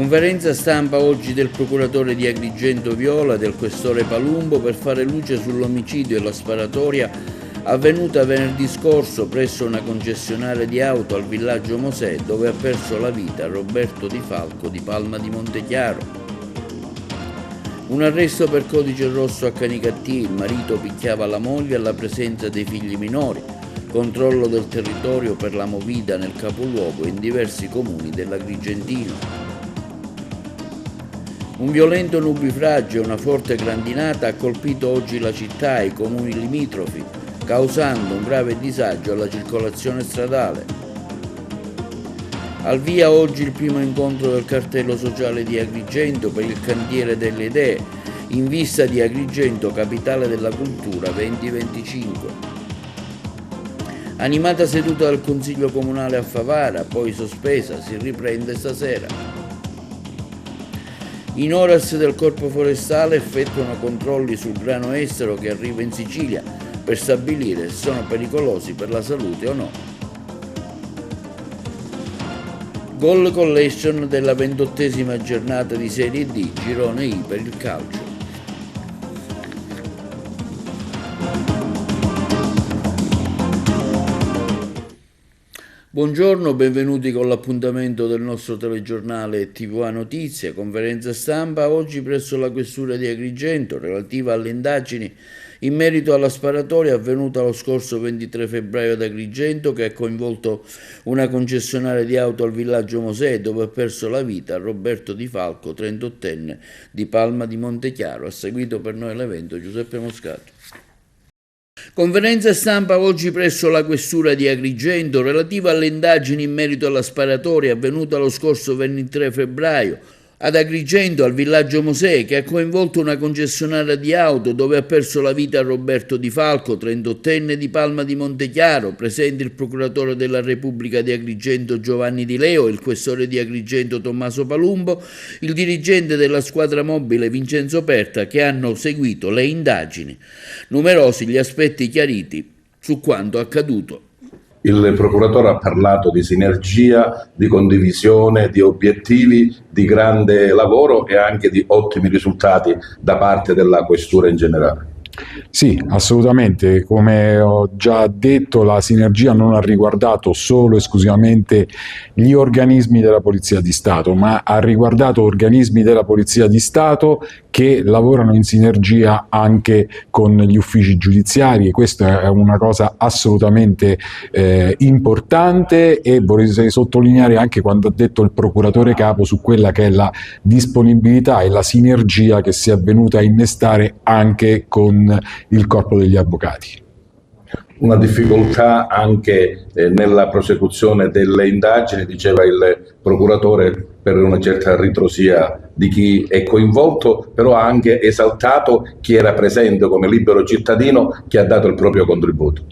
Conferenza stampa oggi del procuratore di Agrigento Viola e del questore Palumbo per fare luce sull'omicidio e la sparatoria avvenuta venerdì scorso presso una concessionaria di auto al villaggio Mosè, dove ha perso la vita Roberto Di Falco di Palma di Montechiaro. Un arresto per codice rosso a Canicattì, il marito picchiava la moglie alla presenza dei figli minori, controllo del territorio per la movida nel capoluogo e in diversi comuni dell'Agrigentino. Un violento nubifragio e una forte grandinata ha colpito oggi la città e i comuni limitrofi, causando un grave disagio alla circolazione stradale. Al via oggi il primo incontro del cartello sociale di Agrigento per il cantiere delle idee, in vista di Agrigento Capitale della Cultura 2025. Animata seduta del Consiglio Comunale a Favara, poi sospesa, si riprende stasera. I NORAS del Corpo Forestale effettuano controlli sul grano estero che arriva in Sicilia per stabilire se sono pericolosi per la salute o no. Goal collection della 28ª giornata di Serie D, girone I per il calcio. Buongiorno, benvenuti con l'appuntamento del nostro telegiornale TVA Notizie, conferenza stampa oggi presso la questura di Agrigento relativa alle indagini in merito alla sparatoria avvenuta lo scorso 23 febbraio ad Agrigento che ha coinvolto una concessionaria di auto al villaggio Mosè dove ha perso la vita Roberto Di Falco, 38enne di Palma di Montechiaro. Ha seguito per noi l'evento Giuseppe Moscato. Conferenza stampa oggi presso la questura di Agrigento relativa alle indagini in merito alla sparatoria avvenuta lo scorso 23 febbraio ad Agrigento al villaggio Mosè che ha coinvolto una concessionaria di auto dove ha perso la vita Roberto Di Falco, 38enne di Palma di Montechiaro, presente il procuratore della Repubblica di Agrigento Giovanni Di Leo, il questore di Agrigento Tommaso Palumbo, il dirigente della squadra mobile Vincenzo Perta che hanno seguito le indagini. Numerosi gli aspetti chiariti su quanto accaduto. Il procuratore ha parlato di sinergia, di condivisione, di obiettivi, di grande lavoro e anche di ottimi risultati da parte della questura in generale. Sì, assolutamente. Come ho già detto, la sinergia non ha riguardato solo esclusivamente gli organismi della Polizia di Stato, ma ha riguardato organismi della Polizia di Stato che lavorano in sinergia anche con gli uffici giudiziari, e questa è una cosa assolutamente importante, e vorrei sottolineare anche quando ha detto il procuratore capo su quella che è la disponibilità e la sinergia che si è venuta a innestare anche con il corpo degli avvocati. Una difficoltà anche nella prosecuzione delle indagini, diceva il procuratore, per una certa ritrosia di chi è coinvolto, però ha anche esaltato chi era presente come libero cittadino che ha dato il proprio contributo.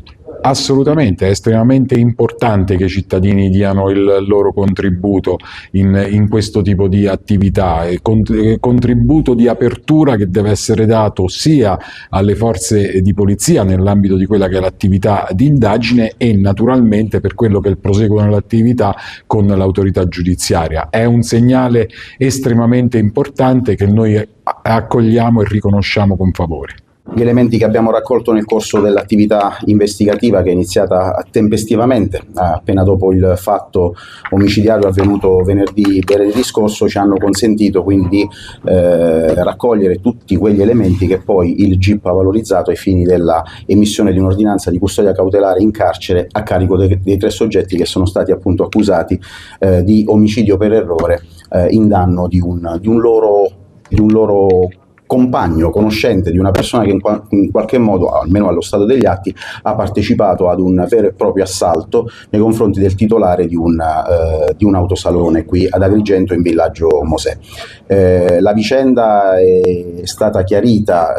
Assolutamente, è estremamente importante che i cittadini diano il loro contributo in questo tipo di attività, e contributo di apertura che deve essere dato sia alle forze di polizia nell'ambito di quella che è l'attività di indagine e naturalmente per quello che è il proseguo dell'attività con l'autorità giudiziaria. È un segnale estremamente importante che noi accogliamo e riconosciamo con favore. Gli elementi che abbiamo raccolto nel corso dell'attività investigativa, che è iniziata tempestivamente appena dopo il fatto omicidiario avvenuto venerdì scorso, ci hanno consentito quindi di raccogliere tutti quegli elementi che poi il GIP ha valorizzato ai fini della emissione di un'ordinanza di custodia cautelare in carcere a carico dei 3 soggetti che sono stati appunto accusati di omicidio per errore in danno di un loro compagno, conoscente, di una persona che in qualche modo, almeno allo stato degli atti, ha partecipato ad un vero e proprio assalto nei confronti del titolare di un autosalone qui ad Agrigento in villaggio Mosè. La vicenda è stata chiarita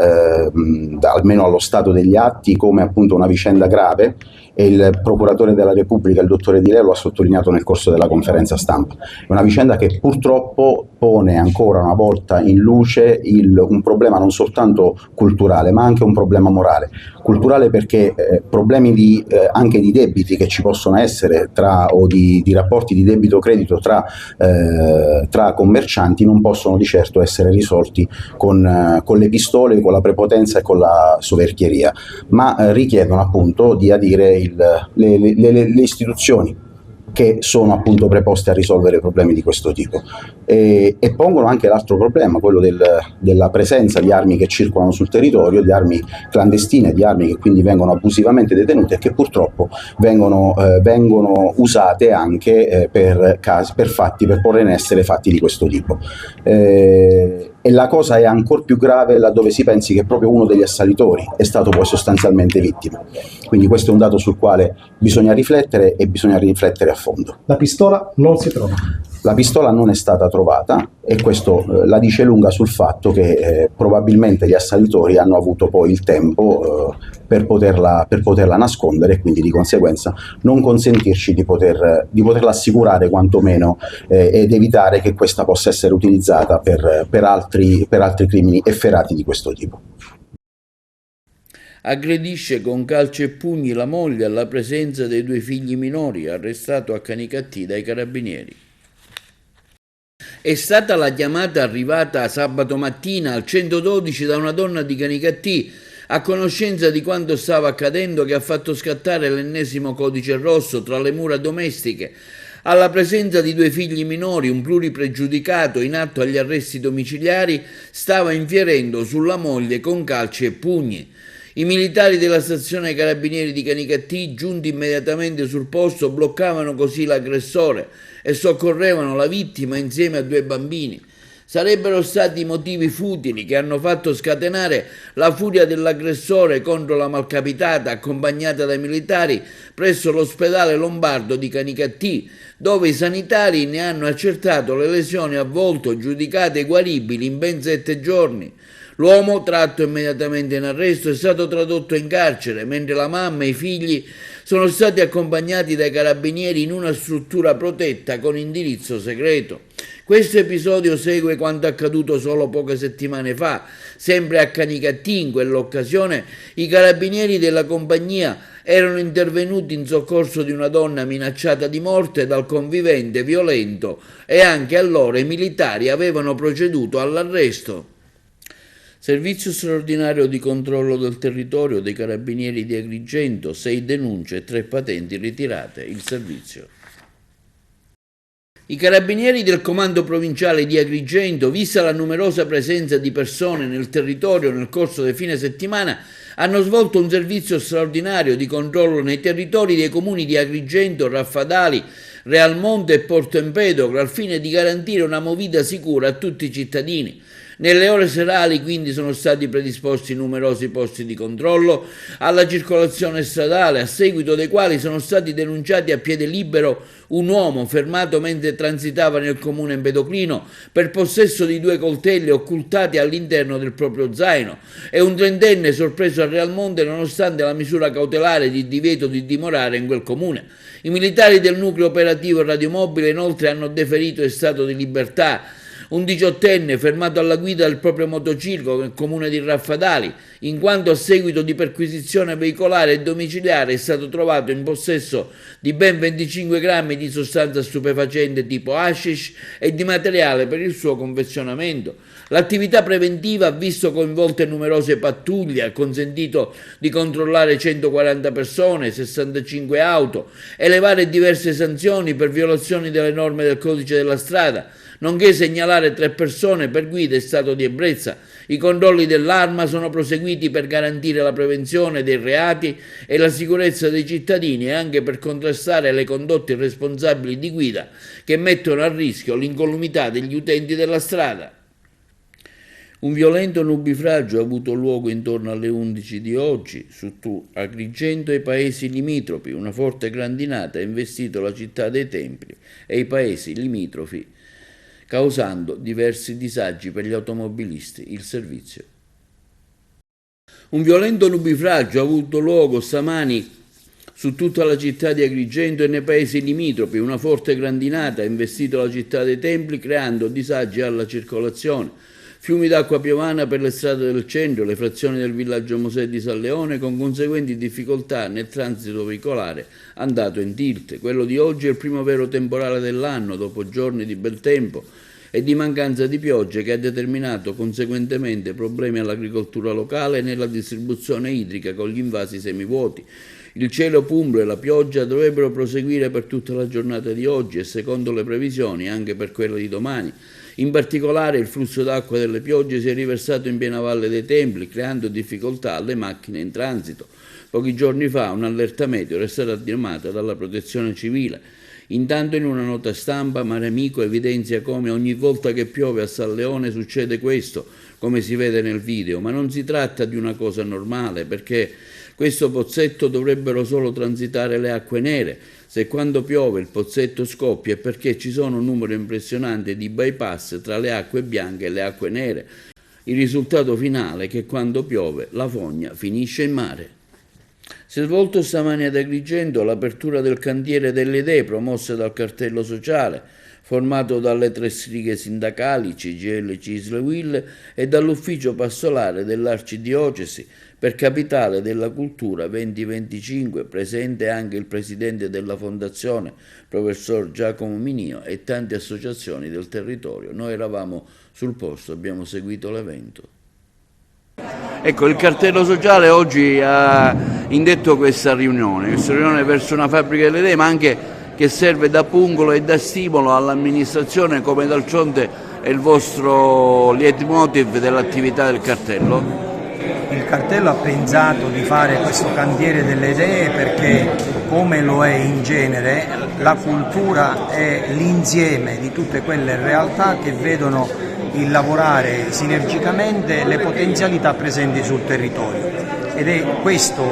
almeno allo stato degli atti come appunto una vicenda grave, e il procuratore della Repubblica, il dottore Di Leo, lo ha sottolineato nel corso della conferenza stampa. È una vicenda che purtroppo pone ancora una volta in luce un un problema non soltanto culturale ma anche un problema morale. Culturale perché problemi anche di debiti che ci possono essere o di rapporti di debito-credito tra commercianti non possono di certo essere risolti con le pistole, con la prepotenza e con la soverchieria, ma richiedono appunto di adire le istituzioni che sono appunto preposte a risolvere problemi di questo tipo e pongono anche l'altro problema, quello della presenza di armi che circolano sul territorio, di armi clandestine, di armi che quindi vengono abusivamente detenute e che purtroppo vengono usate anche per porre in essere fatti di questo tipo. E la cosa è ancora più grave laddove si pensi che proprio uno degli assalitori è stato poi sostanzialmente vittima. Quindi questo è un dato sul quale bisogna riflettere e bisogna riflettere a fondo. La pistola non si trova. La pistola non è stata trovata e questo la dice lunga sul fatto che probabilmente gli assalitori hanno avuto poi il tempo per poterla nascondere e quindi di conseguenza non consentirci di poterla assicurare quantomeno ed evitare che questa possa essere utilizzata per altri crimini efferati di questo tipo. Aggredisce con calci e pugni la moglie alla presenza dei 2 figli minori, arrestato a Canicattì dai carabinieri. È stata la chiamata arrivata sabato mattina al 112 da una donna di Canicattì a conoscenza di quanto stava accadendo che ha fatto scattare l'ennesimo codice rosso tra le mura domestiche alla presenza di 2 figli minori. Un pluripregiudicato in atto agli arresti domiciliari stava infierendo sulla moglie con calci e pugni. I militari della stazione carabinieri di Canicattì, giunti immediatamente sul posto, bloccavano così l'aggressore e soccorrevano la vittima insieme a 2 bambini. Sarebbero stati motivi futili che hanno fatto scatenare la furia dell'aggressore contro la malcapitata accompagnata dai militari presso l'ospedale lombardo di Canicattì, dove i sanitari ne hanno accertato le lesioni a volto giudicate guaribili in ben 7 giorni. L'uomo, tratto immediatamente in arresto, è stato tradotto in carcere, mentre la mamma e i figli sono stati accompagnati dai carabinieri in una struttura protetta con indirizzo segreto. Questo episodio segue quanto accaduto solo poche settimane fa. Sempre a Canicattì, in quell'occasione, i carabinieri della compagnia erano intervenuti in soccorso di una donna minacciata di morte dal convivente violento e anche allora i militari avevano proceduto all'arresto. Servizio straordinario di controllo del territorio dei carabinieri di Agrigento, 6 denunce e 3 patenti ritirate. Il servizio. I carabinieri del comando provinciale di Agrigento, vista la numerosa presenza di persone nel territorio nel corso del fine settimana, hanno svolto un servizio straordinario di controllo nei territori dei comuni di Agrigento, Raffadali, Realmonte e Porto Empedocle al fine di garantire una movida sicura a tutti i cittadini. Nelle ore serali quindi sono stati predisposti numerosi posti di controllo alla circolazione stradale, a seguito dei quali sono stati denunciati a piede libero un uomo fermato mentre transitava nel comune empedoclino per possesso di 2 coltelli occultati all'interno del proprio zaino e un 30enne sorpreso a Realmonte nonostante la misura cautelare di divieto di dimorare in quel comune. I militari del nucleo operativo radiomobile inoltre hanno deferito in stato di libertà un 18enne fermato alla guida del proprio motociclo nel comune di Raffadali, in quanto a seguito di perquisizione veicolare e domiciliare è stato trovato in possesso di ben 25 grammi di sostanza stupefacente tipo hashish e di materiale per il suo confezionamento. L'attività preventiva ha visto coinvolte numerose pattuglie, ha consentito di controllare 140 persone, 65 auto, elevare diverse sanzioni per violazioni delle norme del codice della strada, nonché segnalare 3 persone per guida in stato di ebbrezza. I controlli dell'arma sono proseguiti per garantire la prevenzione dei reati e la sicurezza dei cittadini e anche per contrastare le condotte irresponsabili di guida che mettono a rischio l'incolumità degli utenti della strada. Un violento nubifragio ha avuto luogo intorno alle 11 di oggi su Agrigento e i paesi limitrofi. Una forte grandinata ha investito la città dei Templi e i paesi limitrofi, causando diversi disagi per gli automobilisti. Il servizio. Un violento nubifragio ha avuto luogo stamani su tutta la città di Agrigento e nei paesi limitrofi. Una forte grandinata ha investito la città dei Templi creando disagi alla circolazione. Fiumi d'acqua piovana per le strade del centro, le frazioni del villaggio Mosè di San Leone, con conseguenti difficoltà nel transito veicolare andato in tilt. Quello di oggi è il primo vero temporale dell'anno, dopo giorni di bel tempo e di mancanza di piogge, che ha determinato conseguentemente problemi all'agricoltura locale e nella distribuzione idrica con gli invasi semivuoti. Il cielo pumbro e la pioggia dovrebbero proseguire per tutta la giornata di oggi e, secondo le previsioni, anche per quella di domani. In particolare il flusso d'acqua delle piogge si è riversato in piena Valle dei Templi, creando difficoltà alle macchine in transito. Pochi giorni fa un'allerta meteo è stata dirmata dalla Protezione Civile. Intanto, in una nota stampa, Mare Amico evidenzia come ogni volta che piove a San Leone succede questo, come si vede nel video, ma non si tratta di una cosa normale, perché questo pozzetto dovrebbero solo transitare le acque nere. Se quando piove il pozzetto scoppia è perché ci sono un numero impressionante di bypass tra le acque bianche e le acque nere. Il risultato finale è che quando piove la fogna finisce in mare. Si è svolto stamani ad Agrigento l'apertura del cantiere delle idee promosse dal cartello sociale, formato dalle 3 stringhe sindacali CGIL, CISL, UIL e dall'ufficio pastorale dell'Arcidiocesi per Capitale della Cultura 2025, presente anche il presidente della fondazione, professor Giacomo Minio, e tante associazioni del territorio. Noi eravamo sul posto, abbiamo seguito l'evento. Ecco, il cartello sociale oggi ha indetto questa riunione verso una fabbrica delle idee, ma anche che serve da pungolo e da stimolo all'amministrazione, come d'altronde è il vostro leitmotiv dell'attività del cartello. Il cartello ha pensato di fare questo cantiere delle idee perché, come lo è in genere, la cultura è l'insieme di tutte quelle realtà che vedono il lavorare sinergicamente le potenzialità presenti sul territorio. Ed è questo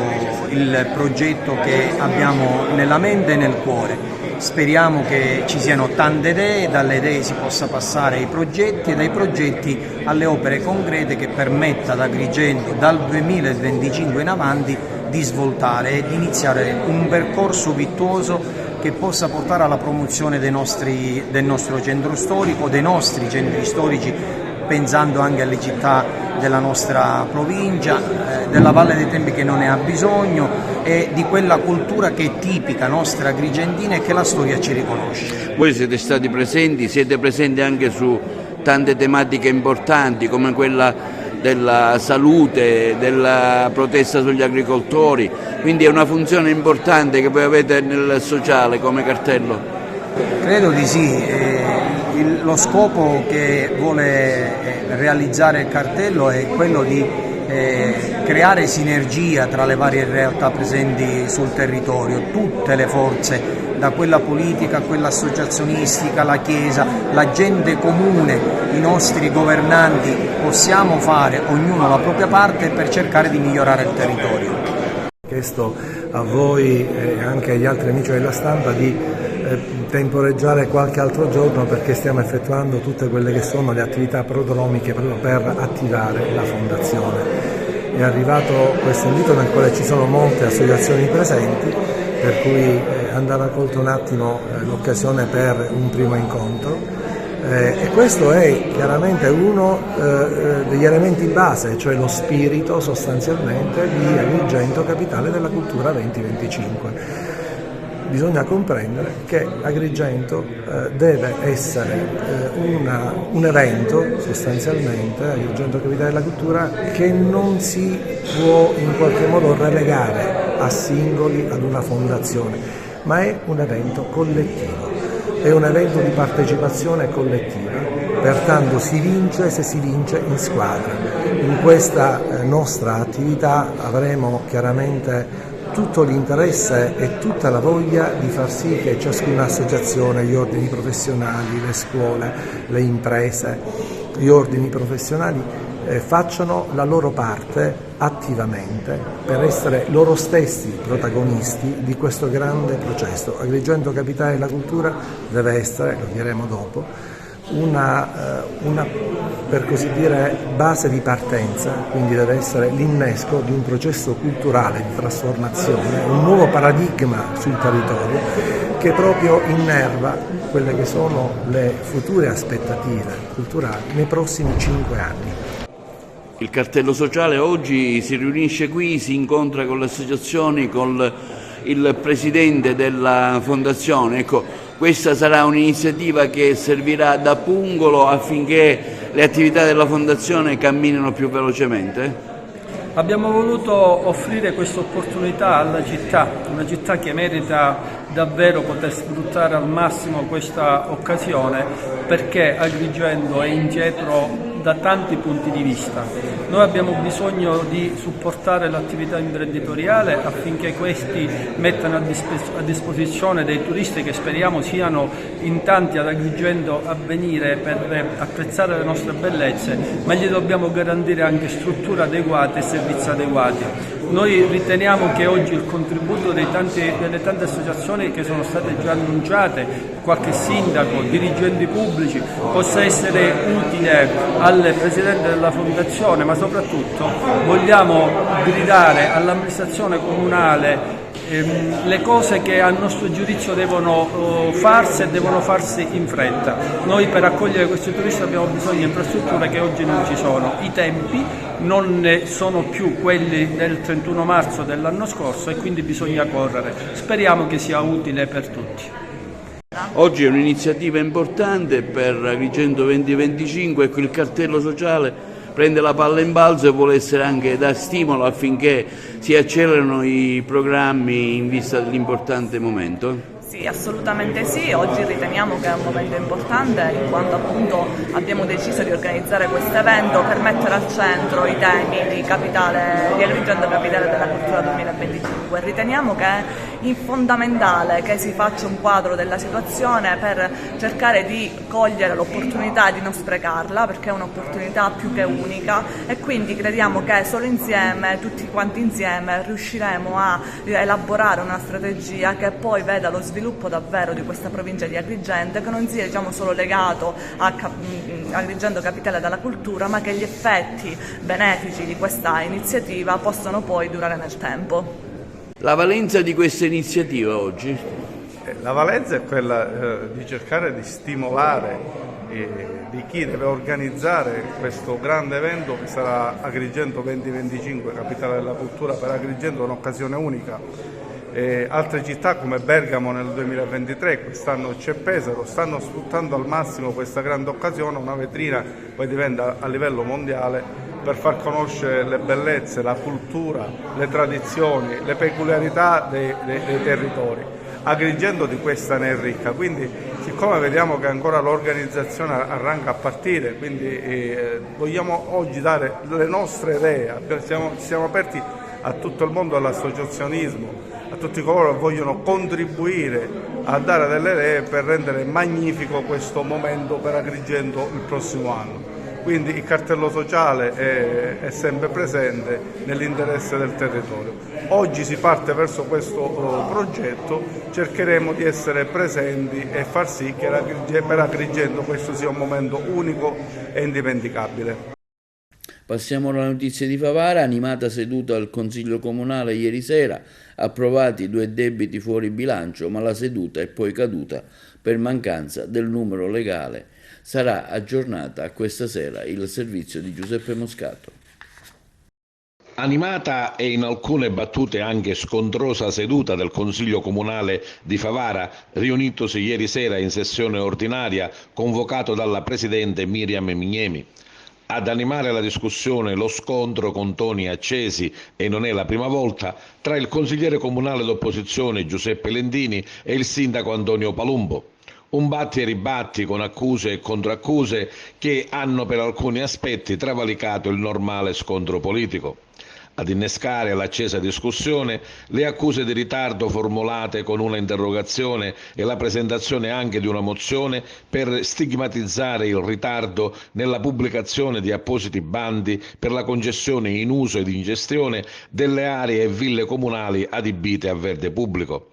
il progetto che abbiamo nella mente e nel cuore. Speriamo che ci siano tante idee, dalle idee si possa passare ai progetti e dai progetti alle opere concrete che permetta ad Agrigento dal 2025 in avanti di svoltare e di iniziare un percorso virtuoso che possa portare alla promozione del nostro centro storico, dei nostri centri storici, pensando anche alle città della nostra provincia, della Valle dei Templi che non ne ha bisogno, e di quella cultura che è tipica nostra agrigentina e che la storia ci riconosce. Voi siete stati presenti, siete presenti anche su tante tematiche importanti come quella della salute, della protesta sugli agricoltori, quindi è una funzione importante che voi avete nel sociale come cartello? Credo di sì. Lo scopo che vuole realizzare il cartello è quello di creare sinergia tra le varie realtà presenti sul territorio, tutte le forze, da quella politica a quella associazionistica, la Chiesa, la gente comune, i nostri governanti, possiamo fare ognuno la propria parte per cercare di migliorare il territorio. Ho chiesto a voi e anche agli altri amici della stampa di temporeggiare qualche altro giorno perché stiamo effettuando tutte quelle che sono le attività prodromiche proprio per attivare la fondazione. È arrivato questo invito nel quale ci sono molte associazioni presenti, per cui andava colto un attimo l'occasione per un primo incontro e questo è chiaramente uno degli elementi base, cioè lo spirito sostanzialmente di Agrigento Capitale della Cultura 2025. Bisogna comprendere che Agrigento deve essere un evento, sostanzialmente, Agrigento Capitale della Cultura, che non si può in qualche modo relegare a singoli, ad una fondazione, ma è un evento collettivo, è un evento di partecipazione collettiva, pertanto si vince se si vince in squadra. In questa nostra attività avremo chiaramente tutto l'interesse e tutta la voglia di far sì che ciascuna associazione, gli ordini professionali, le scuole, le imprese, gli ordini professionali facciano la loro parte attivamente per essere loro stessi protagonisti di questo grande processo. Agrigento Capitale della Cultura deve essere, lo diremo dopo, una per così dire base di partenza, quindi deve essere l'innesco di un processo culturale di trasformazione, un nuovo paradigma sul territorio che proprio innerva quelle che sono le future aspettative culturali nei prossimi 5 anni. Il cartello sociale oggi si riunisce qui, si incontra con le associazioni, con il presidente della fondazione. Ecco, questa sarà un'iniziativa che servirà da pungolo affinché le attività della fondazione camminino più velocemente? Abbiamo voluto offrire questa opportunità alla città, una città che merita davvero poter sfruttare al massimo questa occasione, perché Agrigento è indietro da tanti punti di vista. Noi abbiamo bisogno di supportare l'attività imprenditoriale affinché questi mettano a disposizione dei turisti, che speriamo siano in tanti ad Agrigento a venire per apprezzare le nostre bellezze, ma gli dobbiamo garantire anche strutture adeguate e servizi adeguati. Noi riteniamo che oggi il contributo delle tante associazioni che sono state già annunciate, qualche sindaco, dirigenti pubblici, possa essere utile al presidente della fondazione, ma soprattutto vogliamo gridare all'amministrazione comunale le cose che a nostro giudizio devono farsi e devono farsi in fretta. Noi per accogliere questi turisti abbiamo bisogno di infrastrutture che oggi non ci sono. I tempi non sono più quelli del 31 marzo dell'anno scorso e quindi bisogna correre. Speriamo che sia utile per tutti. Oggi è un'iniziativa importante per Agrigento 2025, ecco, il cartello sociale prende la palla in balzo e vuole essere anche da stimolo affinché si accelerino i programmi in vista dell'importante momento. Sì, assolutamente sì, oggi riteniamo che è un momento importante in quanto appunto abbiamo deciso di organizzare questo evento per mettere al centro i temi di Agrigento Capitale della Cultura 2025. Riteniamo che è fondamentale che si faccia un quadro della situazione per cercare di cogliere l'opportunità di non sprecarla, perché è un'opportunità più che unica, e quindi crediamo che solo insieme, tutti quanti insieme, riusciremo a elaborare una strategia che poi veda lo sviluppo davvero di questa provincia di Agrigento, che non sia solo legato a Agrigento Capitale della Cultura, ma che gli effetti benefici di questa iniziativa possano poi durare nel tempo. La valenza di questa iniziativa oggi? La valenza è quella di cercare di stimolare di chi deve organizzare questo grande evento che sarà Agrigento 2025, Capitale della Cultura. Per Agrigento è un'occasione unica. Altre città come Bergamo nel 2023, quest'anno c'è Pesaro, stanno sfruttando al massimo questa grande occasione, una vetrina poi diventa a livello mondiale per far conoscere le bellezze, la cultura, le tradizioni, le peculiarità dei territori. Agrigento di questa ne è ricca, quindi siccome vediamo che ancora l'organizzazione arranca a partire, quindi vogliamo oggi dare le nostre idee, siamo aperti a tutto il mondo dell'associazionismo, a tutti coloro che vogliono contribuire a dare delle idee per rendere magnifico questo momento per Agrigento il prossimo anno. Quindi il cartello sociale è sempre presente nell'interesse del territorio. Oggi si parte verso questo progetto, cercheremo di essere presenti e far sì che per Agrigento questo sia un momento unico e indimenticabile. Passiamo alla notizia di Favara. Animata seduta al Consiglio Comunale ieri sera, approvati 2 debiti fuori bilancio, ma la seduta è poi caduta per mancanza del numero legale. Sarà aggiornata a questa sera il servizio di Giuseppe Moscato. Animata e in alcune battute anche scontrosa seduta del Consiglio Comunale di Favara, riunitosi ieri sera in sessione ordinaria, convocato dalla Presidente Miriam Mignemi. Ad animare la discussione lo scontro con toni accesi, e non è la prima volta, tra il consigliere comunale d'opposizione Giuseppe Lendini e il sindaco Antonio Palumbo. Un batti e ribatti con accuse e contraccuse che hanno per alcuni aspetti travalicato il normale scontro politico. Ad innescare l'accesa discussione le accuse di ritardo formulate con una interrogazione e la presentazione anche di una mozione per stigmatizzare il ritardo nella pubblicazione di appositi bandi per la concessione in uso ed in gestione delle aree e ville comunali adibite a verde pubblico.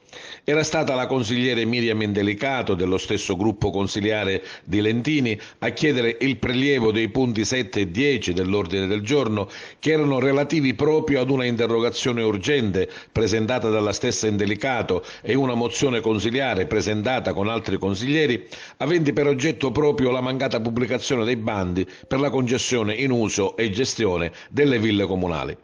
Era stata la consigliere Miriam Indelicato dello stesso gruppo consiliare di Lentini a chiedere il prelievo dei punti 7 e 10 dell'ordine del giorno, che erano relativi proprio proprio ad una interrogazione urgente presentata dalla stessa Indelicato e una mozione consiliare presentata con altri consiglieri, aventi per oggetto proprio la mancata pubblicazione dei bandi per la concessione in uso e gestione delle ville comunali.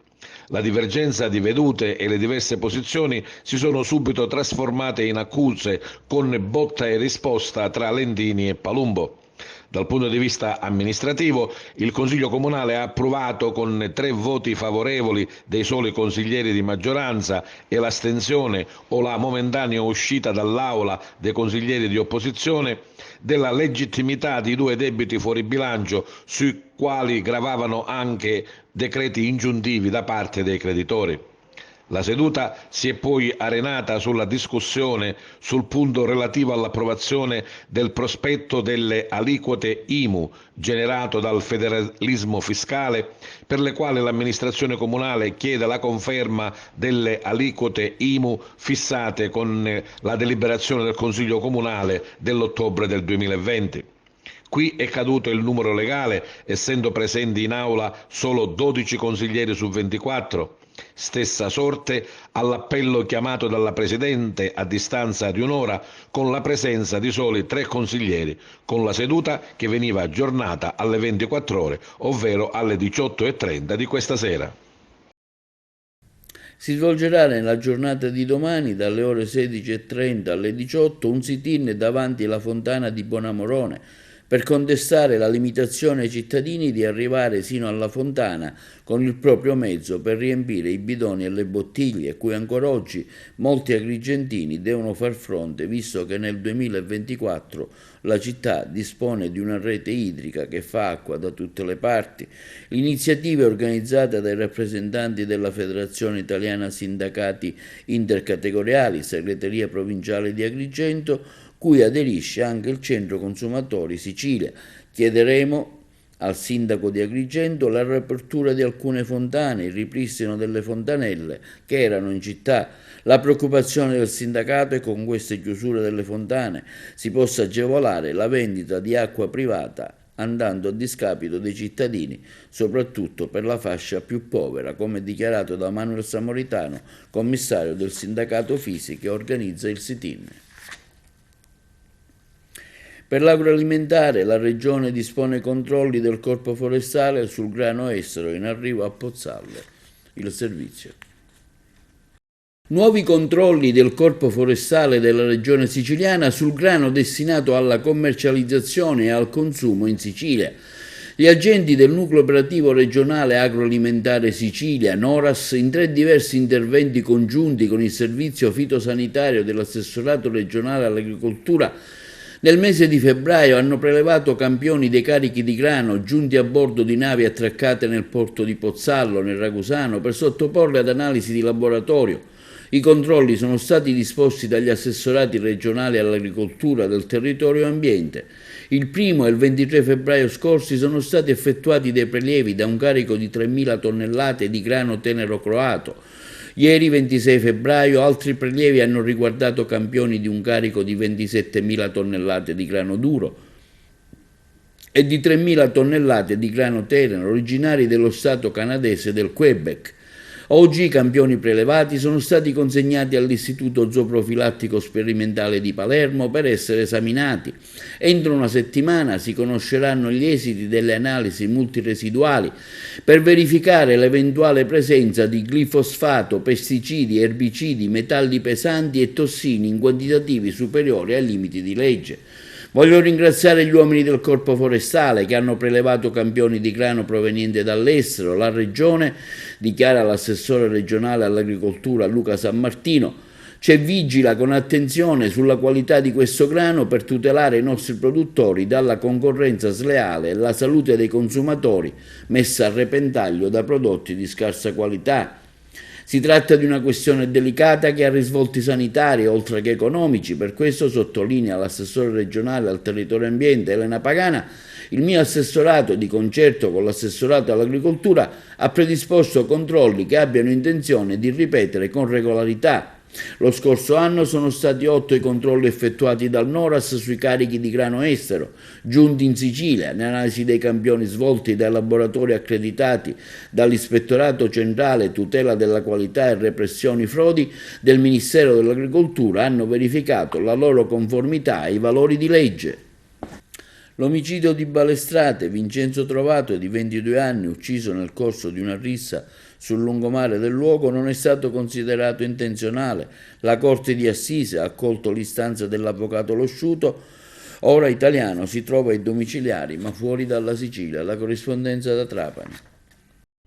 La divergenza di vedute e le diverse posizioni si sono subito trasformate in accuse con botta e risposta tra Lentini e Palumbo. Dal punto di vista amministrativo, il Consiglio Comunale ha approvato con 3 voti favorevoli dei soli consiglieri di maggioranza e l'astensione o la momentanea uscita dall'Aula dei consiglieri di opposizione della legittimità di 2 debiti fuori bilancio sui quali gravavano anche decreti ingiuntivi da parte dei creditori. La seduta si è poi arenata sulla discussione sul punto relativo all'approvazione del prospetto delle aliquote IMU generato dal federalismo fiscale, per le quali l'amministrazione comunale chiede la conferma delle aliquote IMU fissate con la deliberazione del Consiglio Comunale dell'ottobre del 2020. Qui è caduto il numero legale, essendo presenti in aula solo 12 consiglieri su 24. Stessa sorte all'appello chiamato dalla Presidente a distanza di un'ora, con la presenza di soli 3 consiglieri, con la seduta che veniva aggiornata alle 24 ore, ovvero alle 18:30 di questa sera. Si svolgerà nella giornata di domani, dalle ore 16:30 alle 18, un sit-in davanti alla fontana di Bonamorone, per contestare la limitazione ai cittadini di arrivare sino alla fontana con il proprio mezzo per riempire i bidoni e le bottiglie a cui ancora oggi molti agrigentini devono far fronte, visto che nel 2024 la città dispone di una rete idrica che fa acqua da tutte le parti. L'iniziativa è organizzata dai rappresentanti della Federazione Italiana Sindacati Intercategoriali, Segreteria Provinciale di Agrigento, cui aderisce anche il Centro Consumatori Sicilia. Chiederemo al sindaco di Agrigento la riapertura di alcune fontane, il ripristino delle fontanelle che erano in città. La preoccupazione del sindacato è che con queste chiusure delle fontane si possa agevolare la vendita di acqua privata, andando a discapito dei cittadini, soprattutto per la fascia più povera, come dichiarato da Manuel Samoritano, commissario del sindacato Fisi che organizza il sit-in. Per l'agroalimentare la Regione dispone controlli del Corpo Forestale sul grano estero in arrivo a Pozzallo. Il servizio. Nuovi controlli del Corpo Forestale della Regione Siciliana sul grano destinato alla commercializzazione e al consumo in Sicilia. Gli agenti del Nucleo Operativo Regionale Agroalimentare Sicilia, NORAS, in 3 diversi interventi congiunti con il Servizio Fitosanitario dell'Assessorato Regionale all'Agricoltura, nel mese di febbraio hanno prelevato campioni dei carichi di grano giunti a bordo di navi attraccate nel porto di Pozzallo, nel Ragusano, per sottoporle ad analisi di laboratorio. I controlli sono stati disposti dagli assessorati regionali all'agricoltura del territorio e ambiente. Il 1° e il 23 febbraio scorsi sono stati effettuati dei prelievi da un carico di 3.000 tonnellate di grano tenero croato. Ieri, 26 febbraio, altri prelievi hanno riguardato campioni di un carico di 27.000 tonnellate di grano duro e di 3.000 tonnellate di grano tenero originari dello stato canadese del Quebec. Oggi i campioni prelevati sono stati consegnati all'Istituto Zooprofilattico Sperimentale di Palermo per essere esaminati. Entro una settimana si conosceranno gli esiti delle analisi multiresiduali per verificare l'eventuale presenza di glifosfato, pesticidi, erbicidi, metalli pesanti e tossini in quantitativi superiori ai limiti di legge. Voglio ringraziare gli uomini del Corpo Forestale che hanno prelevato campioni di grano provenienti dall'estero. La Regione, dichiara l'assessore regionale all'agricoltura Luca Sammartino, vigila con attenzione sulla qualità di questo grano per tutelare i nostri produttori dalla concorrenza sleale e la salute dei consumatori messa a repentaglio da prodotti di scarsa qualità. Si tratta di una questione delicata che ha risvolti sanitari oltre che economici, per questo, sottolinea l'assessore regionale al territorio e ambiente Elena Pagana, il mio assessorato, di concerto con l'assessorato all'agricoltura, ha predisposto controlli che abbiano intenzione di ripetere con regolarità. Lo scorso anno sono stati 8 i controlli effettuati dal NORAS sui carichi di grano estero giunti in Sicilia. L'analisi dei campioni svolti dai laboratori accreditati dall'Ispettorato Centrale Tutela della Qualità e Repressioni Frodi del Ministero dell'Agricoltura hanno verificato la loro conformità ai valori di legge. L'omicidio di Balestrate, Vincenzo Trovato, di 22 anni, ucciso nel corso di una rissa sul lungomare del luogo, non è stato considerato intenzionale. La Corte di Assise ha accolto l'istanza dell'avvocato Losciuto. Ora Italiano si trova ai domiciliari ma fuori dalla Sicilia. La corrispondenza da Trapani.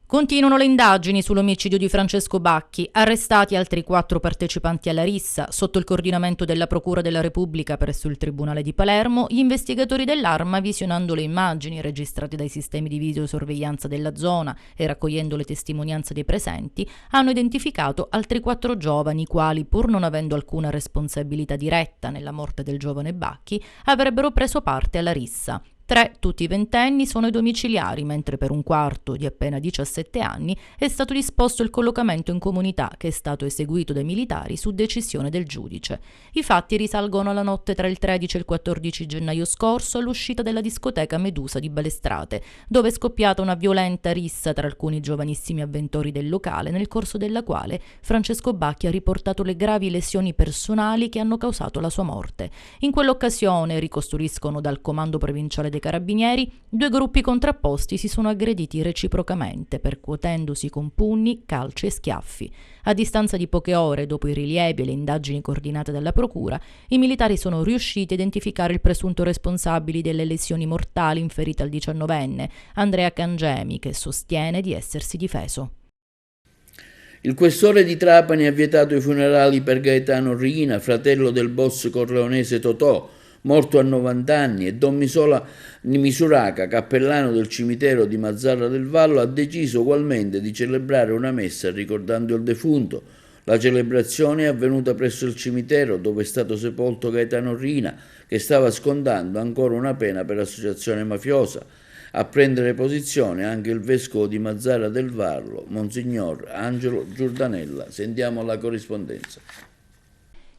Continuano le indagini sull'omicidio di Francesco Bacchi, arrestati altri 4 partecipanti alla rissa. Sotto il coordinamento della Procura della Repubblica presso il Tribunale di Palermo, gli investigatori dell'Arma, visionando le immagini registrate dai sistemi di videosorveglianza della zona e raccogliendo le testimonianze dei presenti, hanno identificato altri 4 giovani, i quali, pur non avendo alcuna responsabilità diretta nella morte del giovane Bacchi, avrebbero preso parte alla rissa. 3, tutti ventenni, sono ai domiciliari, mentre per un quarto, di appena 17 anni, è stato disposto il collocamento in comunità, che è stato eseguito dai militari su decisione del giudice. I fatti risalgono alla notte tra il 13 e il 14 gennaio scorso all'uscita della discoteca Medusa di Balestrate, dove è scoppiata una violenta rissa tra alcuni giovanissimi avventori del locale, nel corso della quale Francesco Bacchi ha riportato le gravi lesioni personali che hanno causato la sua morte. In quell'occasione, ricostruiscono dal comando provinciale dei Carabinieri, 2 gruppi contrapposti si sono aggrediti reciprocamente, percuotendosi con pugni, calci e schiaffi. A distanza di poche ore, dopo i rilievi e le indagini coordinate dalla Procura, i militari sono riusciti a identificare il presunto responsabile delle lesioni mortali inferite al 19enne, Andrea Cangemi, che sostiene di essersi difeso. Il questore di Trapani ha vietato i funerali per Gaetano Riina, fratello del boss corleonese Totò, morto a 90 anni, e Don Misuraca, cappellano del cimitero di Mazzara del Vallo, ha deciso ugualmente di celebrare una messa ricordando il defunto. La celebrazione è avvenuta presso il cimitero dove è stato sepolto Gaetano Riina, che stava scontando ancora una pena per associazione mafiosa. A prendere posizione anche il vescovo di Mazzara del Vallo, Monsignor Angelo Giordanella. Sentiamo la corrispondenza.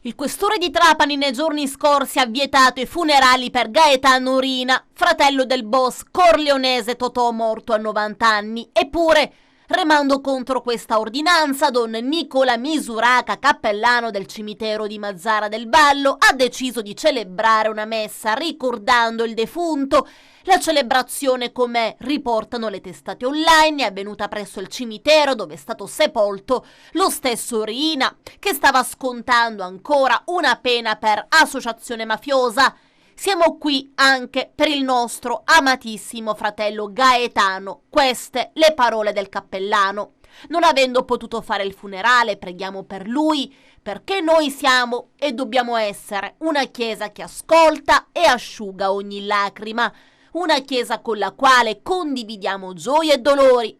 Il questore di Trapani nei giorni scorsi ha vietato i funerali per Gaetano Riina, fratello del boss corleonese Totò, morto a 90 anni. Eppure, remando contro questa ordinanza, don Nicola Misuraca, cappellano del cimitero di Mazzara del Vallo, ha deciso di celebrare una messa ricordando il defunto. La celebrazione, come riportano le testate online, è avvenuta presso il cimitero dove è stato sepolto lo stesso Riina, che stava scontando ancora una pena per associazione mafiosa. Siamo qui anche per il nostro amatissimo fratello Gaetano. Queste le parole del cappellano. Non avendo potuto fare il funerale, preghiamo per lui, perché noi siamo e dobbiamo essere una chiesa che ascolta e asciuga ogni lacrima, una chiesa con la quale condividiamo gioie e dolori.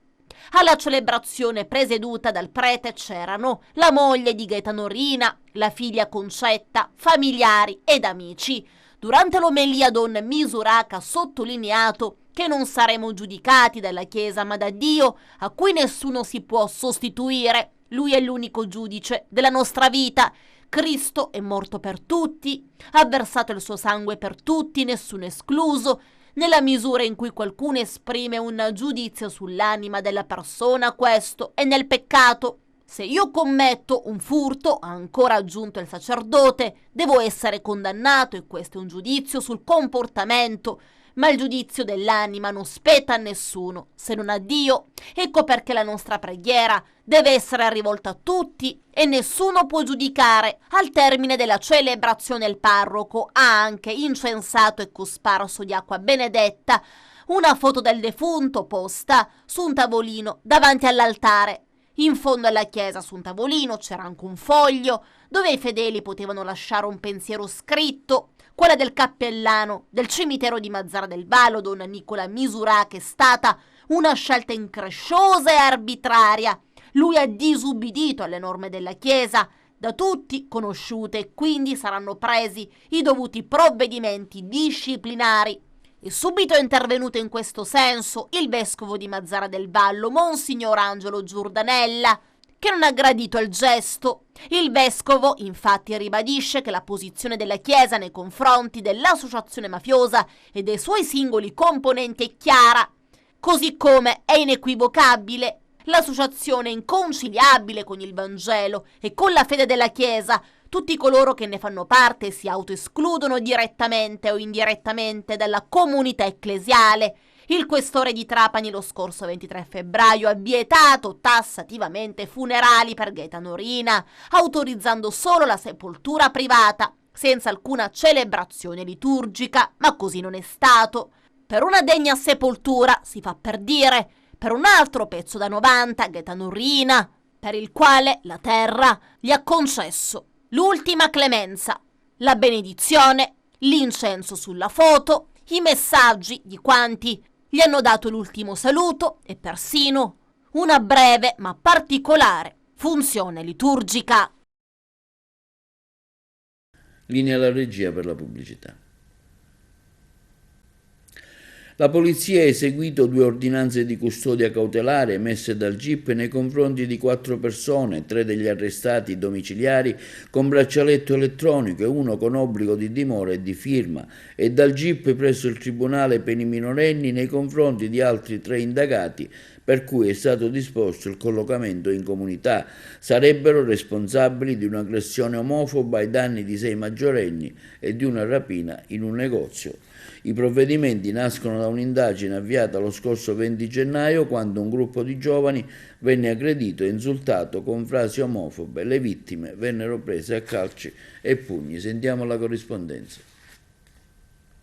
Alla celebrazione presieduta dal prete c'erano la moglie di Gaetano Riina, la figlia Concetta, familiari ed amici. Durante l'omelia don Misuraca ha sottolineato che non saremo giudicati dalla Chiesa ma da Dio, a cui nessuno si può sostituire. Lui è l'unico giudice della nostra vita. Cristo è morto per tutti, ha versato il suo sangue per tutti, nessuno escluso. Nella misura in cui qualcuno esprime un giudizio sull'anima della persona, questo è nel peccato. Se io commetto un furto, ha ancora aggiunto il sacerdote, devo essere condannato e questo è un giudizio sul comportamento, ma il giudizio dell'anima non spetta a nessuno, se non a Dio. Ecco perché la nostra preghiera deve essere rivolta a tutti e nessuno può giudicare. Al termine della celebrazione il parroco ha anche incensato e cosparso di acqua benedetta una foto del defunto posta su un tavolino davanti all'altare. In fondo alla chiesa, su un tavolino, c'era anche un foglio dove i fedeli potevano lasciare un pensiero scritto. Quella del cappellano del cimitero di Mazzara del Vallo, don Nicola Misuraca, è stata una scelta incresciosa e arbitraria. Lui ha disubbidito alle norme della Chiesa, da tutti conosciute, e quindi saranno presi i dovuti provvedimenti disciplinari. E subito è intervenuto in questo senso il vescovo di Mazzara del Vallo, Monsignor Angelo Giordanella, che non ha gradito il gesto. Il vescovo infatti ribadisce che la posizione della Chiesa nei confronti dell'associazione mafiosa e dei suoi singoli componenti è chiara, così come è inequivocabile. L'associazione è inconciliabile con il Vangelo e con la fede della Chiesa. Tutti coloro che ne fanno parte si autoescludono direttamente o indirettamente dalla comunità ecclesiale. Il questore di Trapani lo scorso 23 febbraio ha vietato tassativamente funerali per Gaetano Riina, autorizzando solo la sepoltura privata, senza alcuna celebrazione liturgica, ma così non è stato. Per una degna sepoltura, si fa per dire, per un altro pezzo da 90, Gaetano Riina, per il quale la terra gli ha concesso l'ultima clemenza, la benedizione, l'incenso sulla foto, i messaggi di quanti gli hanno dato l'ultimo saluto e persino una breve ma particolare funzione liturgica. Linea alla regia per la pubblicità. La polizia ha eseguito 2 ordinanze di custodia cautelare emesse dal GIP nei confronti di 4 persone, 3 degli arrestati domiciliari con braccialetto elettronico e 1 con obbligo di dimora e di firma, e dal GIP presso il Tribunale per i minorenni nei confronti di altri 3 indagati per cui è stato disposto il collocamento in comunità. Sarebbero responsabili di un'aggressione omofoba ai danni di 6 maggiorenni e di una rapina in un negozio. I provvedimenti nascono da un'indagine avviata lo scorso 20 gennaio quando un gruppo di giovani venne aggredito e insultato con frasi omofobe. Le vittime vennero prese a calci e pugni. Sentiamo la corrispondenza.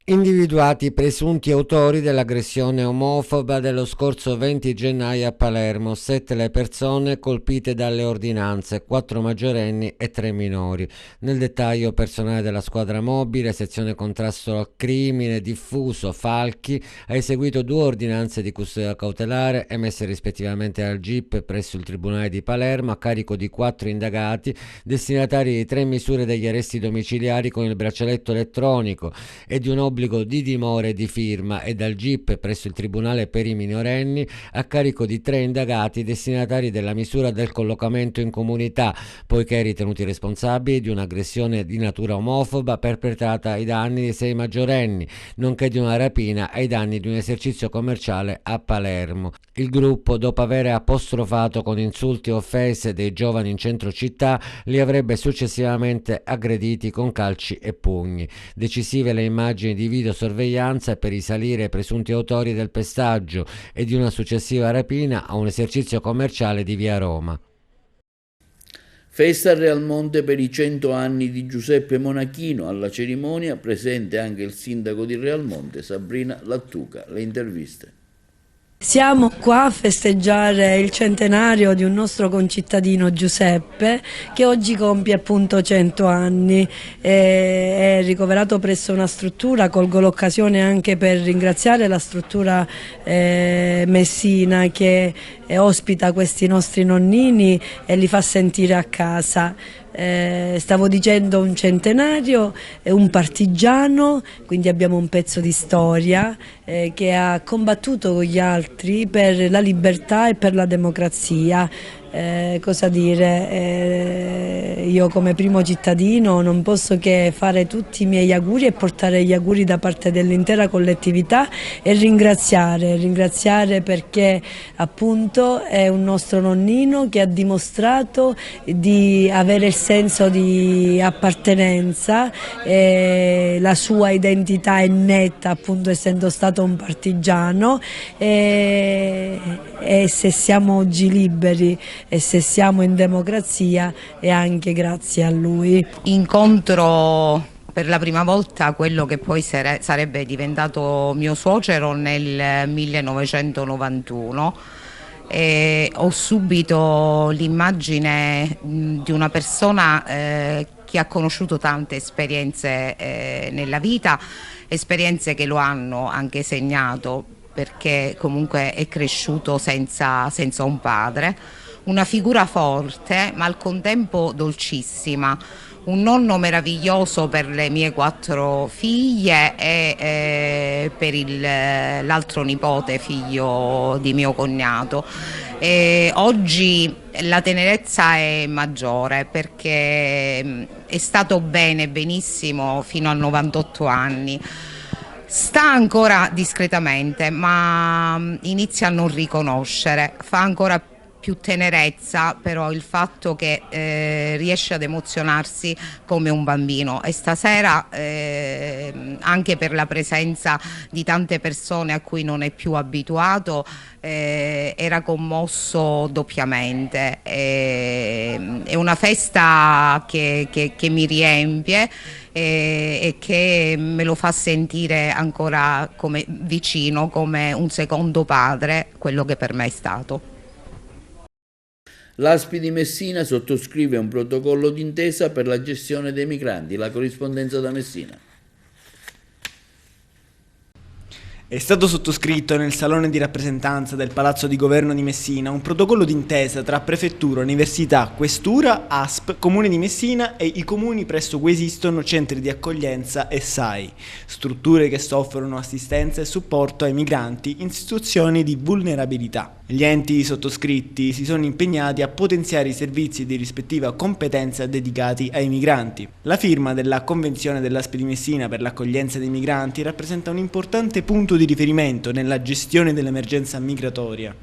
Individuati i presunti autori dell'aggressione omofoba dello scorso 20 gennaio a Palermo, 7 le persone colpite dalle ordinanze, 4 maggiorenni e 3 minori. Nel dettaglio personale della squadra mobile, sezione contrasto al crimine diffuso Falchi, ha eseguito 2 ordinanze di custodia cautelare emesse rispettivamente al GIP presso il Tribunale di Palermo a carico di 4 indagati destinatari di 3 misure degli arresti domiciliari con il braccialetto elettronico e di un obbligo di dimora e di firma, e dal GIP presso il Tribunale per i minorenni a carico di 3 indagati destinatari della misura del collocamento in comunità, poiché ritenuti responsabili di un'aggressione di natura omofoba perpetrata ai danni di 6 maggiorenni, nonché di una rapina ai danni di un esercizio commerciale a Palermo. Il gruppo, dopo aver apostrofato con insulti e offese dei giovani in centro città, li avrebbe successivamente aggrediti con calci e pugni. Decisive le immagini di videosorveglianza per risalire ai presunti autori del pestaggio e di una successiva rapina a un esercizio commerciale di via Roma. Festa a Realmonte per i 100 anni di Giuseppe Monachino. Alla cerimonia presente anche il sindaco di Realmonte, Sabrina Lattuca. Le interviste. Siamo qua a festeggiare il centenario di un nostro concittadino, Giuseppe, che oggi compie appunto 100 anni. È ricoverato presso una struttura. Colgo l'occasione anche per ringraziare la struttura Messina che ospita questi nostri nonnini e li fa sentire a casa. Stavo dicendo un centenario, un partigiano, quindi abbiamo un pezzo di storia che ha combattuto con gli altri per la libertà e per la democrazia. Cosa dire, io come primo cittadino non posso che fare tutti i miei auguri e portare gli auguri da parte dell'intera collettività e ringraziare perché appunto è un nostro nonnino che ha dimostrato di avere il senso di appartenenza, la sua identità è netta appunto essendo stato un partigiano, e se siamo oggi liberi e se siamo in democrazia è anche grazie a lui. Incontro per la prima volta quello che poi sarebbe diventato mio suocero nel 1991 e ho subito l'immagine di una persona che ha conosciuto tante esperienze nella vita, esperienze che lo hanno anche segnato perché comunque è cresciuto senza un padre. Una figura forte ma al contempo dolcissima, un nonno meraviglioso per le mie 4 figlie e per l'altro nipote, figlio di mio cognato. Oggi la tenerezza è maggiore perché è stato benissimo fino a 98 anni. Sta ancora discretamente, ma inizia a non riconoscere, fa ancora più tenerezza però il fatto che riesce ad emozionarsi come un bambino, e stasera anche per la presenza di tante persone a cui non è più abituato era commosso doppiamente. È una festa che mi riempie e che me lo fa sentire ancora come vicino, come un secondo padre, quello che per me è stato. L'ASPI di Messina sottoscrive un protocollo d'intesa per la gestione dei migranti. La corrispondenza da Messina. È stato sottoscritto nel salone di rappresentanza del Palazzo di Governo di Messina un protocollo d'intesa tra Prefettura, Università, Questura, ASP, Comune di Messina e i comuni presso cui esistono centri di accoglienza e SAI, strutture che offrono assistenza e supporto ai migranti in situazioni di vulnerabilità. Gli enti sottoscritti si sono impegnati a potenziare i servizi di rispettiva competenza dedicati ai migranti. La firma della Convenzione dell'ASP di Messina per l'accoglienza dei migranti rappresenta un importante punto di riferimento nella gestione dell'emergenza migratoria.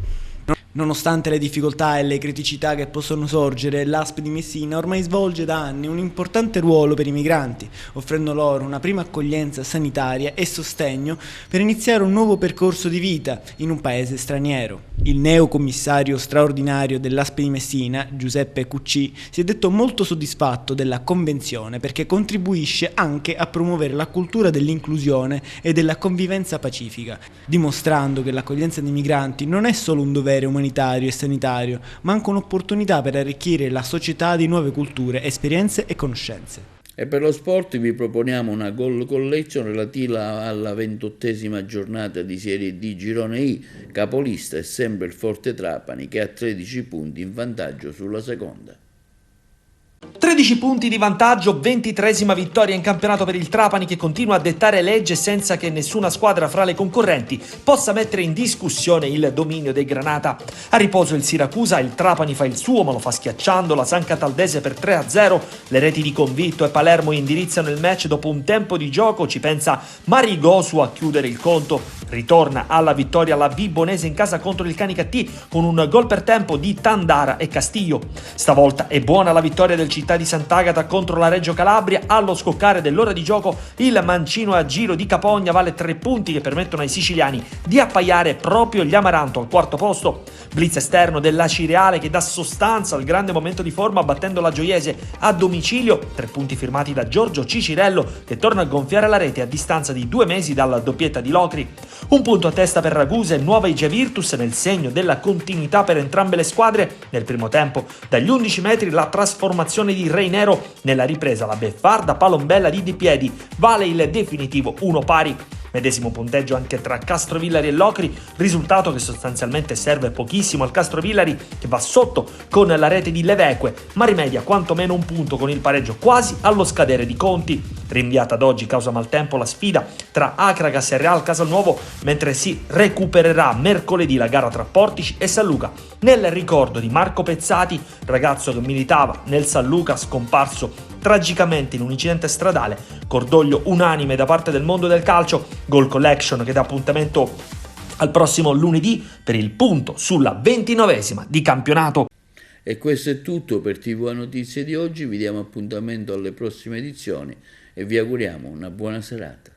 Nonostante le difficoltà e le criticità che possono sorgere, l'ASP di Messina ormai svolge da anni un importante ruolo per i migranti, offrendo loro una prima accoglienza sanitaria e sostegno per iniziare un nuovo percorso di vita in un paese straniero. Il neocommissario straordinario dell'ASP di Messina, Giuseppe Cucci, si è detto molto soddisfatto della convenzione perché contribuisce anche a promuovere la cultura dell'inclusione e della convivenza pacifica, dimostrando che l'accoglienza dei migranti non è solo un dovere umanitario e sanitario, ma anche un'opportunità per arricchire la società di nuove culture, esperienze e conoscenze. E per lo sport vi proponiamo una goal collection relativa alla 28esima giornata di Serie D Girone I. Capolista è sempre il Forte Trapani, che ha 13 punti in vantaggio sulla seconda. 13 punti di vantaggio, 23esima vittoria in campionato per il Trapani, che continua a dettare legge senza che nessuna squadra fra le concorrenti possa mettere in discussione il dominio dei Granata. A riposo il Siracusa, il Trapani fa il suo ma lo fa schiacciando la San Cataldese per 3-0. Le reti di Convitto e Palermo indirizzano il match dopo un tempo di gioco, ci pensa Marigosu a chiudere il conto. Ritorna alla vittoria la Vibonese in casa contro il Canicattì con un gol per tempo di Tandara e Castiglio. Stavolta è buona la vittoria del Città di Sant'Agata contro la Reggio Calabria. Allo scoccare dell'ora di gioco il mancino a giro di Capogna vale 3 punti che permettono ai siciliani di appaiare proprio gli Amaranto al quarto posto. Blitz esterno della Cireale che dà sostanza al grande momento di forma battendo la Gioiese a domicilio. 3 punti firmati da Giorgio Cicirello che torna a gonfiare la rete a distanza di 2 mesi dalla doppietta di Locri. Un punto a testa per Ragusa e Nuova IG Virtus nel segno della continuità per entrambe le squadre. Nel primo tempo dagli 11 metri la trasformazione di Reinero, nella ripresa la beffarda palombella di Di Piedi vale il definitivo 1 pari. Medesimo punteggio anche tra Castrovillari e Locri, risultato che sostanzialmente serve pochissimo al Castrovillari che va sotto con la rete di Leveque, ma rimedia quantomeno un punto con il pareggio quasi allo scadere di conti. Rinviata ad oggi causa maltempo la sfida tra Acragas e Real Casalnuovo, mentre si recupererà mercoledì la gara tra Portici e San Luca, nel ricordo di Marco Pezzati, ragazzo che militava nel San Luca scomparso tragicamente in un incidente stradale. Cordoglio unanime da parte del mondo del calcio. Goal Collection che dà appuntamento al prossimo lunedì per il punto sulla 29esima di campionato. E questo è tutto per TV Notizie di oggi, vi diamo appuntamento alle prossime edizioni e vi auguriamo una buona serata.